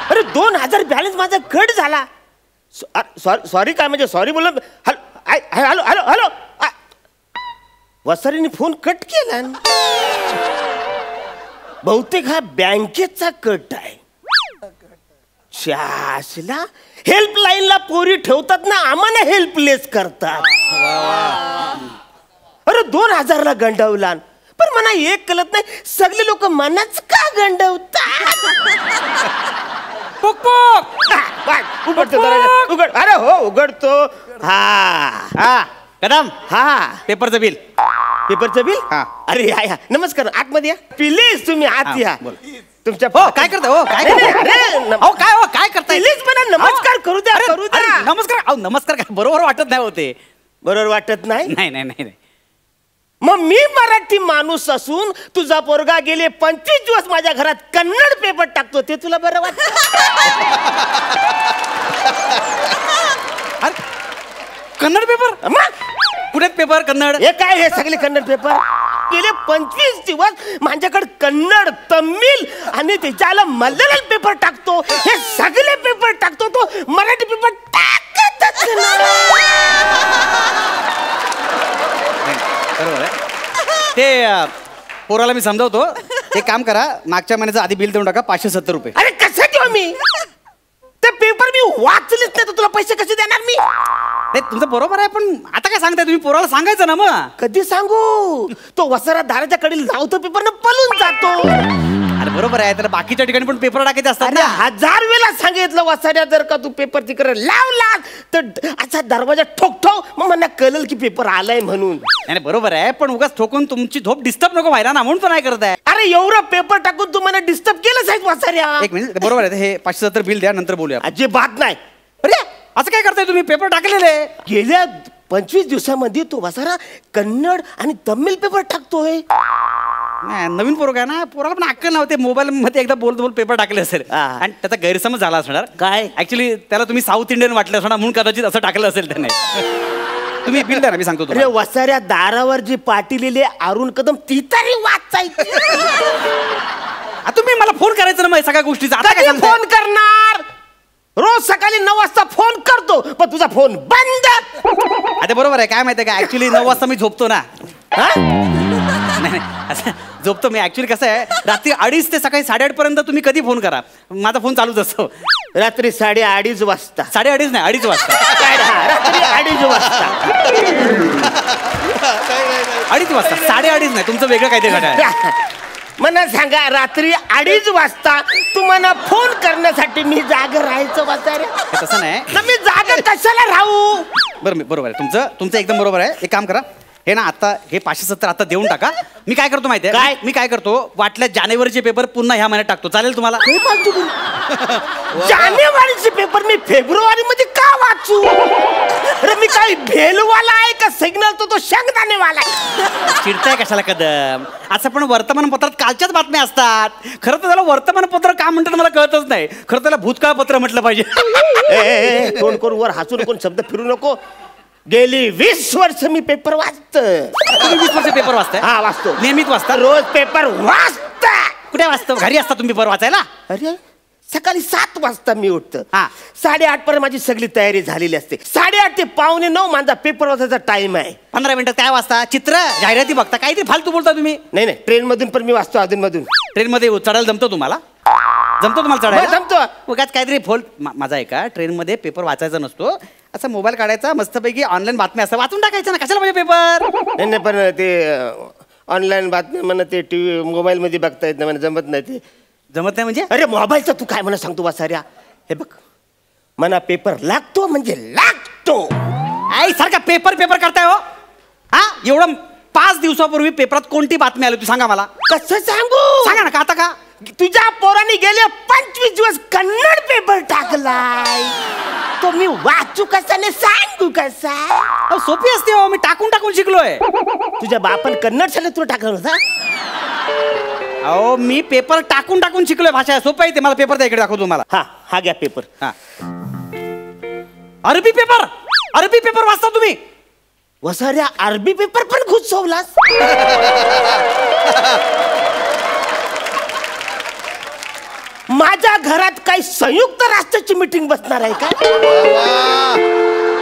अरे 2000 बॅलन्स माझा कट झाला. सॉरी काय म्हणजे सॉरी बोल. Hello hello hello. वसारीने फोन कट केला. बहुतेक हा बँकेचा कट आहे. शासला हेल्पलाईनला पोरी ठेवतात ना, आम्हाला हेल्पलेस करतात. अरे 2000ला गंडवला. पण मला एक कळत नाही, सगळे लोक मनाच का गंडवतात. उघडतो उघड. अरे हो उघडतो. हा कदम हा पेपरचं बिल. पेपरचं बिल. हा. अरे या नमस्कार, आतमध्ये या प्लीज. तुम्ही आत या. तुमच्या काय करताय हो? काय नाही, अरे हो काय हो काय करताय? प्लीज मला नमस्कार करू द्या. करू द्या नमस्कार. अहो नमस्कार काय बरोबर वाटत नाही होते. बरोबर वाटत नाही. नाही नाही नाही. मग मी मराठी माणूस असून तुझा पोरगा गेले 25 दिवस माझ्या घरात कन्नड पेपर टाकतो, ते तुला बरं वाटत? कन्नड पेपर? कुठे पेपर कन्नड? हे काय हे सगळे कन्नड पेपर? गेले 25 दिवस माझ्याकडे कन्नड, तमिळ आणि त्याच्याला मल्याळम पेपर टाकतो. हे सगळे पेपर टाकतो, तो मराठी पेपर टाकतच नाही. बरोबर आहे. ते पोराला मी समजावतो. एक काम करा, मागच्या महिन्याचं आधी बिल देऊन टाका 570 रुपये. अरे कसं देऊ मी? ते पेपर मी वाचलेच नाही, तर तुला पैसे कसे देणार मी? नाही तुमचं बरोबर आहे, पण आता काय सांगताय तुम्ही? पोराला सांगायचं ना. मग कधी सांगू? तो वसारा दाराच्या कडील लावतो पेपर न पळून जातो. अरे बरोबर आहे, तर बाकीच्या ठिकाणी पण पेपर टाकायचे असतात अरे ना. 1000 वेळा सांगितलं वसाऱ्या, जर का तू पेपर तिकडे लावला तर असा दरवाजा ठोकठो, मग मला कळलं की पेपर आलाय म्हणून. नाही बरोबर आहे, पण उगाच ठोकून तुमची झोप डिस्टर्ब नको व्हायला ना, म्हणून पण नाही करताय. अरे एवढं पेपर टाकून तू मला डिस्टर्ब केलं साहेब वसाऱ्या. एक मिनिट, बरोबर आहे. हे 570 बिल द्या, नंतर बोलूया. अजिबात नाही. अरे असं काय करताय तुम्ही? पेपर टाकलेले गेल्या 25 दिवसामध्ये तो वसारा कन्नड आणि तमिळ पेपर टाकतोय. नाही नवीन पोरग आहे ना, पोराला पण अक्कल नव्हते. मोबाईल मध्ये एकदा बोलत बोल पेपर टाकले असेल आणि त्याचा गैरसमज झाला असणार. काय ऍक्च्युली त्याला तुम्ही साऊथ इंडियन वाटलं असणार, म्हणून कदाचित असं टाकलं असेल त्याने. तुम्ही बिल द्या ना, मी सांगतो अरे वसाऱ्या दारावर जी पाटीलेले अरुण कदम ती तरी वाचायची. तुम्ही मला फोन करायचं ना मग सगळ्या गोष्टीचा. आता काय फोन करणार? रोज सकाळी 9 वाजता फोन करतो, पण तुझा फोन बंद. आता बरोबर आहे. काय माहितीये का, ऍक्च्युली 9 वाजता मी झोपतो ना. नाही असं झोपतो मी. ऍक्च्युली कसं आहे, रात्री 2:30 ते सकाळी 8:30 पर्यंत तुम्ही कधी फोन करा, माझा फोन चालूच असतो. रात्री 2:30 वाजता. 2:30 नाही 2:30 वाजता. रात्री 2:30 वाजता. 2:30 वाजता 2:30 नाही, तुमचं वेगळं काहीतरी घडा. मला सांगा, रात्री 2:30 वाजता तुम्हाला फोन करण्यासाठी मी जाग राहायचं वसारे? तसं नाही. मी जाग कशाला राहू? बरोबर आहे तुमचं एकदम बरोबर आहे. एक काम करा, हे ना आता हे 570 आता देऊन टाका. मी काय करतो माहिती आहे? मी काय करतो, वाटल्या जानेवारीचे पेपर पुन्हा ह्या महिन्यात टाकतो. चालेल तुम्हाला? जानेवारीचे पेपर मी फेब्रुवारी मध्ये का वाचू? अरे मी काय भेलवाला आहे का सिग्नल तो शेंगदाणेवाला आहे? चिडताय कशाला कदम? असं पण वर्तमानपत्रात कालच्याच बातम्या असतात. खरं तर त्याला वर्तमानपत्र का म्हणतात मला कळतच नाही. खरं त्याला भूतकाळ पत्र म्हटलं पाहिजे. कोण कोण वर हसून कोण शब्द फिरू नको. गेली 20 वर्ष मी पेपर वाचतो. 20 वर्ष पेपर वाचताय? हा वाचतो. नियमित वाचता? रोज पेपर वाचता. कुठे वाचतो? घरी असता तुम्ही पेपर वाचायला? अरे सकाळी 7 वाजता मी उठतो. 8:30 पर्यंत माझी सगळी तयारी झालेली असते. 8:30 ते 8:45 माझा पेपर वाचायचा टाइम आहे. 15 मिनिटात काय वाचता? चित्र, जाहिराती बघता? काहीतरी फालतू बोलता तुम्ही. नाही ट्रेन मधून पण मी वाचतो अधून मधून. ट्रेन मध्ये चढायला जमतो तुम्हाला? जमतो चढायला? जमतो. उगाच काहीतरी माझा आहे का, ट्रेन मध्ये पेपर वाचायचा नसतो. असा मोबाईल काढायचा, मस्तपैकी ऑनलाईन बातम्या असतात, वाचून टाकायचं ना. कशाला पाहिजे पेपर? नाही पण ते ऑनलाईन बातम्या मला ते टीव्ही मोबाईल मध्ये बघता येत नाही, मला जमत नाही. ते जमत नाही म्हणजे? अरे मोबाईलचा तू काय मला सांगतो वासाऱ्या? हे बघ, मला पेपर लागतो म्हणजे लागतो. आई सारखा पेपर करताय हो. हा एवढं 5 दिवसापूर्वी पेपरात कोणती बातमी आली तू सांगा मला. कसं सांगू? सांगा ना. का आता का तुझ्या पोराने गेले 25 दिवस कन्नड पेपर टाकलाय, तो मी वाचू कसा ने सांगू कसा? सोपी असते हो, मी टाकून शिकलोय. तुझ्या बापान कन्नड शाळेत तुला टाकलं होता? अहो मी पेपर टाकून शिकलोय. भाषा सोपं आहे ते. मला पेपर द्या, इकडे दाखवतो तुम्हाला. हा घ्या पेपर. अरबी पेपर वाचता तुम्ही? वसाऱ्या अरबी पेपर पण घुसवलास? माझ्या घरात काही संयुक्त राष्ट्राची मीटिंग बसणार आहे का?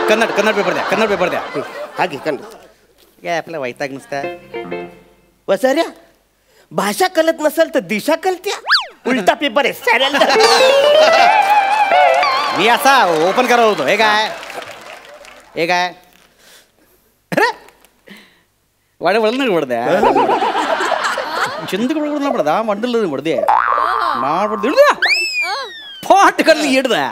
कन्नड पेपर द्या, कन्नड पेपर द्या. हा घे कन्नड. काय आपला वैताग नुसता. वसाऱ्या भाषा कळत नसेल तर दिशा कळत्या. उलटा पेपर आहे साऱ्याला. मी असा ओपन करत होतो. हे काय हे काय वाडे वळलं नाही पडद्या चिंतक पडदा मंडल पडदे फाट करली येडदा.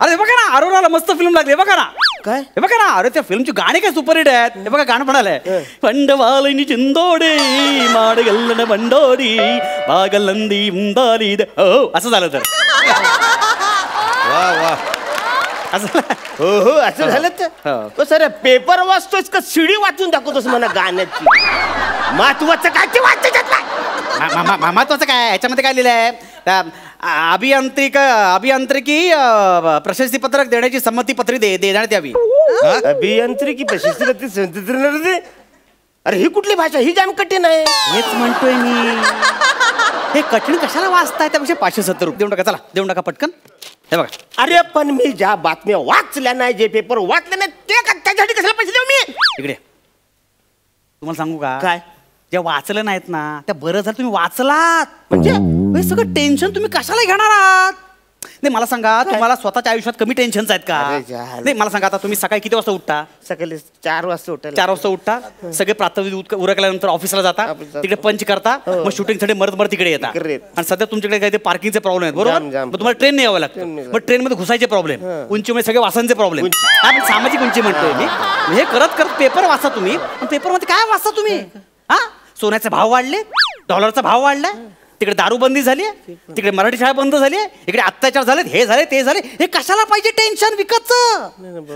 अरे बघा ना अरोराला मस्त फिल्म लागली बघा ना. काय हे बघा ना. अरे त्या फिल्मची गाणी काय सुपरहिट आहेत. हे बघा गाणं म्हणालंय पंडवालिनी चिंदोडे माडगल्लन बंडोडी बागलंदी उंदाली हो असं झालं तर. वा वा. असं हो हो असं झालं तर. सर पेपर वाचतोस का शिडी वाचून दाखवतोस मला गाण्याची? महत्वाचं काय ते वाचायच्यात नाही. महत्वाचं काय याच्यामध्ये काय लिहिलं आहे? अभियांत्रिकी प्रशस्ती पत्रक देण्याची संमती पत्री देण्यात यावी. अभियांत्रिकी प्रशस्ती. अरे ही कुठली भाषा? ही जाम कठीण आहे. हेच म्हणतोय मी. हे कठीण कशाला वाचताय? त्यापेक्षा 570 रुपये देऊन टाका. चला देऊन टाका पटकन. हे बघा. अरे पण मी ज्या बातम्या वाचल्या नाही, जे पेपर वाचले नाही ते त्यासाठी कशाला पैसे देऊ मी? इकडे तुम्हाला सांगू का? काय? ज्या वाचलं नाहीत ना त्या बरं झालं तुम्ही वाचलात. म्हणजे हे सगळं टेन्शन तुम्ही कशाला घेणार आहात? नाही मला सांगा तुम्हाला स्वतःच्या आयुष्यात कमी टेन्शन्स आहेत का? नाही मला सांगा आता तुम्ही सकाळी किती वाजता उठता? सकाळी 4 वाजता उठायला. 4 वाजता उठता. सगळे प्रातःविधी उरकल्यानंतर ऑफिसला जाता. तिकडे पंच करता. मग शूटिंगसाठी मरत तिकडे येतात. आणि सध्या तुमच्याकडे काही ते पार्किंगचे प्रॉब्लेम आहेत बरोबर. मग तुम्हाला ट्रेन यावं लागतं. मग ट्रेनमध्ये घुसायचे प्रॉब्लेम, उंचीमुळे सगळे वासांचे प्रॉब्लेम. आपण सामाजिक उंची म्हणतोय मी. हे करत करत पेपर वाचा तुम्ही. पेपरमध्ये काय वाचता तुम्ही? हा सोन्याचे भाव वाढले, डॉलरचा भाव वाढलाय, तिकडे दारूबंदी झाली, तिकडे मराठी शाळा बंद झाली, इकडे अत्याचार झाले, हे झाले ते झाले. हे कशाला पाहिजे टेन्शन विकतचं?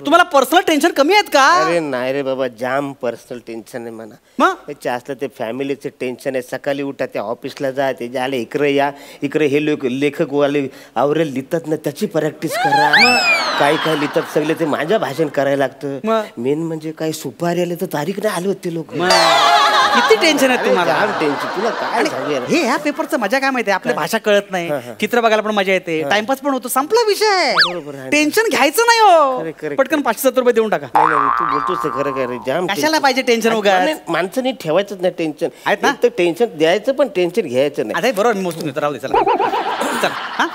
तुम्हाला पर्सनल टेन्शन कमी आहेत का? अरे नाही रे बाबा जाम पर्सनल टेन्शन आहे म्हणा. मग असलं ते फॅमिलीचं टेन्शन आहे. सकाळी उठा ते ऑफिसला जा, ते झाले इकडे या, इकडे हे लेखक वाले आवरेल लिहितात ना त्याची प्रॅक्टिस करा. काय काय लिहितात सगळे ते माझ्या भाषण करायला लागतं. मेन म्हणजे काय सुपारी आले तर तारीख नाही आले होते लोक. किती टेन्शन आहे तुम्हाला? टेन्शन तुला काय सांगूया. हे ह्या पेपरचं मजा काय माहितीये? आपल्या भाषा कळत नाही, चित्र बघायला पण मजा येते, टाइमपास पण होतो, संपला विषय. टेन्शन घ्यायचं नाही हो. पटकन 570 रुपये देऊन टाका. तू बोलतोस ते खरं काय? जाम कशाला पाहिजे टेन्शन वगैरे? माणसाने ठेवायचंच नाही टेन्शन. आहेत ना तर टेन्शन द्यायचं पण टेन्शन घ्यायचं नाही. अरे बरोबर मोजून घेतो. राहू दे चला. चल हा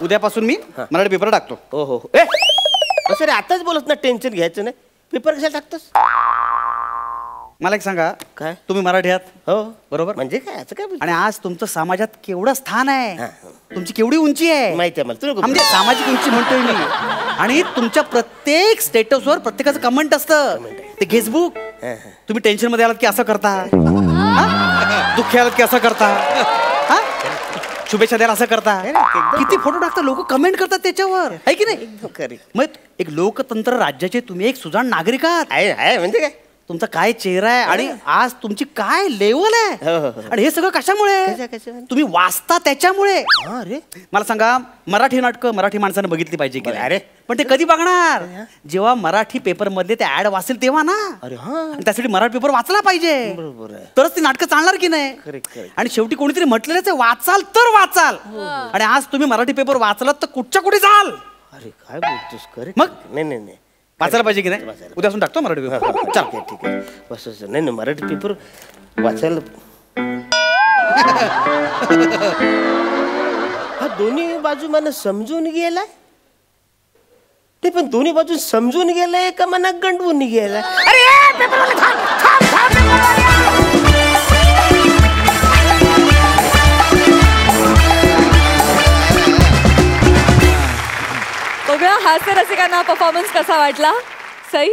उद्यापासून मी मराठी पेपर टाकतो. हो हो असं रे आताच बोलत ना टेन्शन घ्यायचं नाही. पेपर कशाला टाकतोस? मला एक सांगा. काय? तुम्ही मराठी आहात हो बरोबर. म्हणजे काय असं काय? आणि आज तुमचं समाजात केवढं स्थान आहे, तुमची केवढी उंची आहे माहिती आहे मला. तुला म्हणजे सामाजिक उंची म्हणतोय मी. आणि तुमच्या प्रत्येक स्टेटसवर प्रत्येकाचं कमेंट असतं. ते फेसबुक. तुम्ही टेन्शन मध्ये आलात की असं करता, दुःखी आलात की असं करता, शुभेच्छा द्यायला असं करता. किती फोटो टाकता लोक, कमेंट करतात त्याच्यावर, आहे की नाही? मग एक लोकतंत्र राज्याचे तुम्ही एक सुजाण नागरिक आहात. आहे म्हणजे काय? तुमचा काय चेहरा आहे आणि आज तुमची काय लेवल आहे. आणि हे सगळं कशामुळे? तुम्ही वाचता त्याच्यामुळे. अरे मला सांगा मराठी नाटकं मराठी माणसानं बघितली पाहिजे की नाही? अरे पण ते कधी बघणार? जेव्हा मराठी पेपर मधले ते ऍड वाचेल तेव्हा ना. अरे आणि त्यासाठी मराठी पेपर वाचला पाहिजे, बरोबर आहे. तरच ती नाटकं चालणार की नाही. आणि शेवटी कोणीतरी म्हटलेलंच आहे वाचाल तर वाचाल. आणि आज तुम्ही मराठी पेपर वाचलात तर कुठच्या कुठे जाल. अरे काय बोलतोस? खरे मग नाही नाही नाही वाचायला पाहिजे की नाही? उद्यापासून टाकतो मराठी पेपर. चल ठीक आहे बस. नाही नाही मराठी पेपर वाचायला. हा दोन्ही बाजू मला समजून गेलाय. ते पण दोन्ही बाजू समजून गेलाय का मना गंडवून गेलाय? अरे पेपरवाले थांब थांब थांब पेपरवाले. बघूया हास्य रसिकांना परफॉर्मन्स कसा वाटला. सई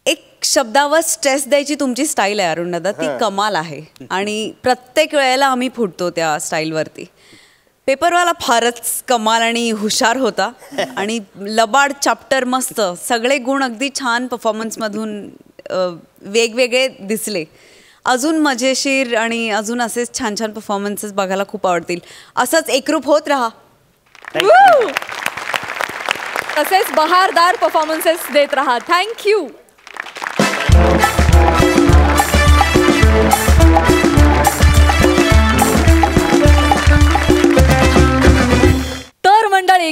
एक शब्दावर स्ट्रेस द्यायची तुमची स्टाईल आहे अरुण दादा, ती कमाल आहे. आणि प्रत्येक वेळेला आम्ही फुटतो त्या स्टाईलवरती. पेपरवाला फारच कमाल आणि हुशार होता. आणि लबाड चॅप्टर मस्त, सगळे गुण अगदी छान परफॉर्मन्समधून वेगवेगळे दिसले. अजून मजेशीर आणि अजून असेच छान छान परफॉर्मन्सेस बघायला खूप आवडतील. असंच एकरूप होत राहा. तसेच बहारदार परफॉर्मन्सेस देत राहा. थँक्यू.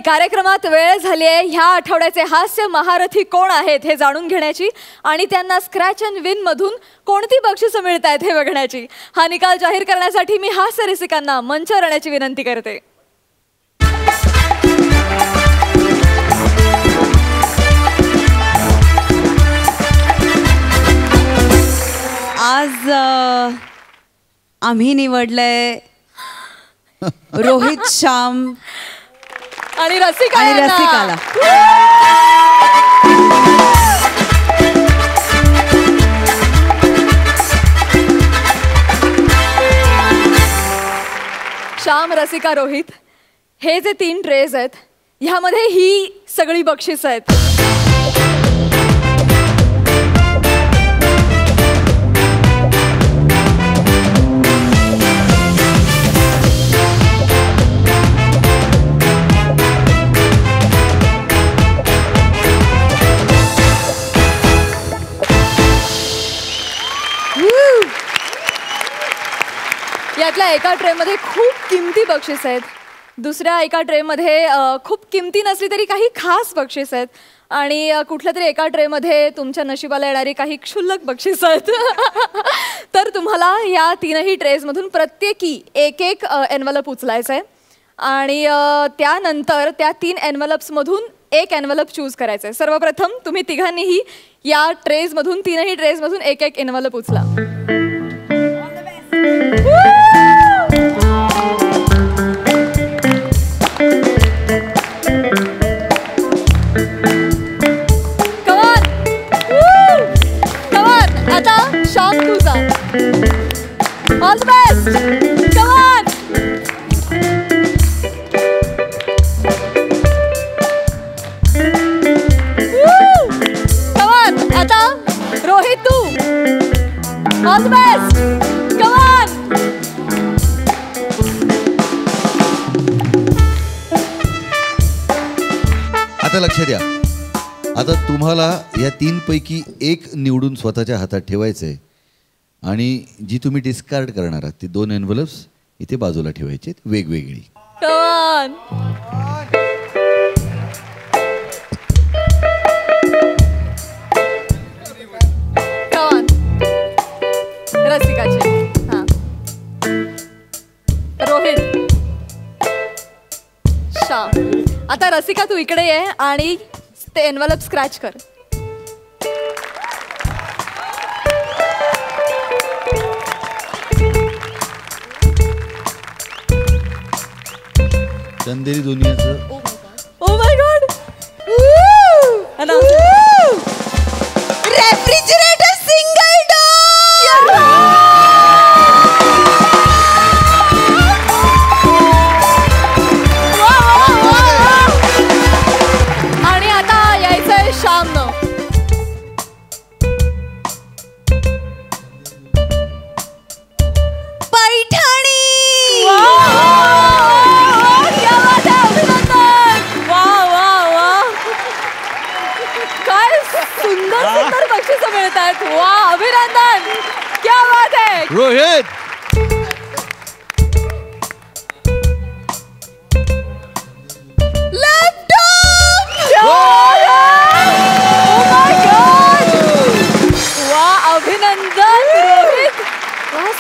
कार्यक्रमात वेळ झाली आहे ह्या आठवड्याचे हास्य महारथी कोण आहेत हे जाणून घेण्याची आणि त्यांना स्क्रॅच अँड विन मधून कोणती बक्षिसं मिळत आहेत हे बघण्याची. हा निकाल जाहीर करण्यासाठी मी हास्य रसिकांना मंचावर येण्याची विनंती करते. आज आम्ही निवडलंय रोहित, श्याम आणि रसिकाला. श्याम, रसिका, रोहित हे जे 3 ट्रेज आहेत ह्यामध्ये ही सगळी बक्षीस आहेत. यातल्या एका ट्रेमध्ये खूप किमती बक्षीस आहेत, दुसऱ्या एका ट्रेमध्ये खूप किमती नसली तरी काही खास बक्षीस आहेत आणि कुठल्या तरी एका ट्रेमध्ये तुमच्या नशिबाला येणारी काही क्षुल्लक बक्षीस आहेत. तर तुम्हाला या 3ही ट्रेजमधून प्रत्येकी एक एनव्हलप उचलायचं आहे आणि त्यानंतर त्या 3 एनव्हलप्समधून एक एनव्हलप चूज करायचं आहे. सर्वप्रथम तुम्ही तिघांनीही या ट्रेजमधून 3ही ट्रेजमधून एक एनव्हलप उचला. आता श्याम तुझा. All the best. Come on. Come on. आता रोहित तू. All the best. Come on. आता लक्ष द्या. आता तुम्हाला या 3 पैकी एक निवडून स्वतःच्या हातात ठेवायचंय आणि जी तुम्ही डिस्कार्ड करणार आहात ती 2 एनव्हलप्स इथे बाजूला ठेवायचे वेगवेगळी. रसिकाचे. हां, रोहित, श्याम. आता रसिका तू इकडे ये आणि ते एनव्हलप स्क्रॅच कर. चंदेरी दुनियाचं. Oh my god. Refrigerator single door. आणि आता यायचंय श्यामनं. पैठणी. काय सुंदर सुंदर बक्षिसं मिळत आहेत. वा, अभिनंदन. क्या बात है रोहित. अभिनंदन रोहित.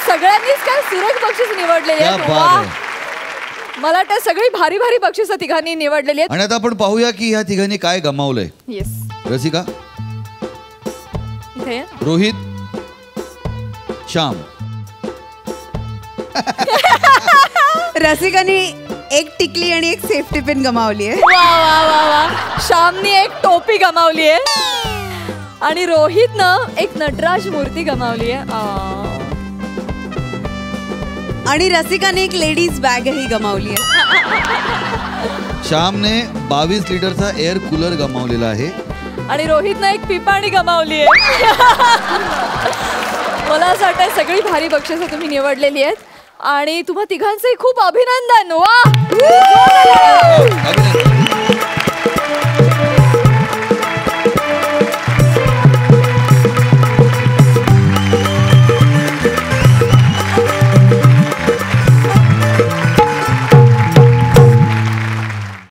सगळ्यांनीच काय सुरेख बक्षीस निवडलेली आहेत. मला वाटतं सगळी भारी भारी बक्षिसं तिघांनी निवडलेली आहेत. आणि आता आपण पाहूया की ह्या तिघांनी काय गमावलंय. येस. रसिका, इथे रोहित, श्याम. रसिकाने एक टिकली आणि एक सेफ्टी पिन गमावली आहे. वा वा वा वा. श्यामनी एक टोपी गमावली आहे आणि रोहितनं एक नटराज मूर्ती गमावली आहे. आणि रसिकाने एक लेडीज बॅगही गमावली आहे. श्यामने 22 लिटरचा एअर कूलर गमावलेला आहे आणि रोहितनं एक पिपाणी गमावली आहे. मला असं वाटतं सगळी भारी बक्षिसं तुम्ही निवडलेली आहेत आणि तुम्हा तिघांचंही खूप अभिनंदन. वा.